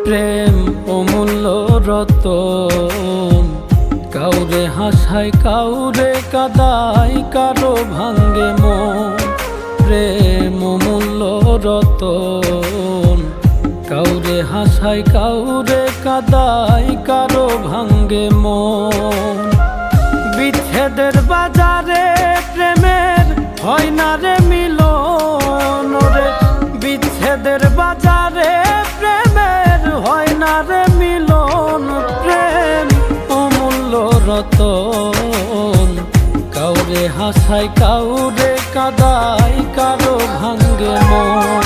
প্রেম অমূল্য রতন, কাউরে হাসায় কাউরে কাদায়, কারো ভাঙ্গে মন। প্রেম অমূল্য রতন, কাউরে হাসায় কাউরে কাদায়, কারো ভাঙ্গে মন। বিচ্ছেদের বাজারে প্রেমের হয় না রে মিলন রে, বিচ্ছেদের বাজারে প্রেমের হয় না রে মিলন। প্রেম অমূল্য রতন, কাউরে হাসায় কাউরে কাদায়, কারো ভাঙ্গে মন।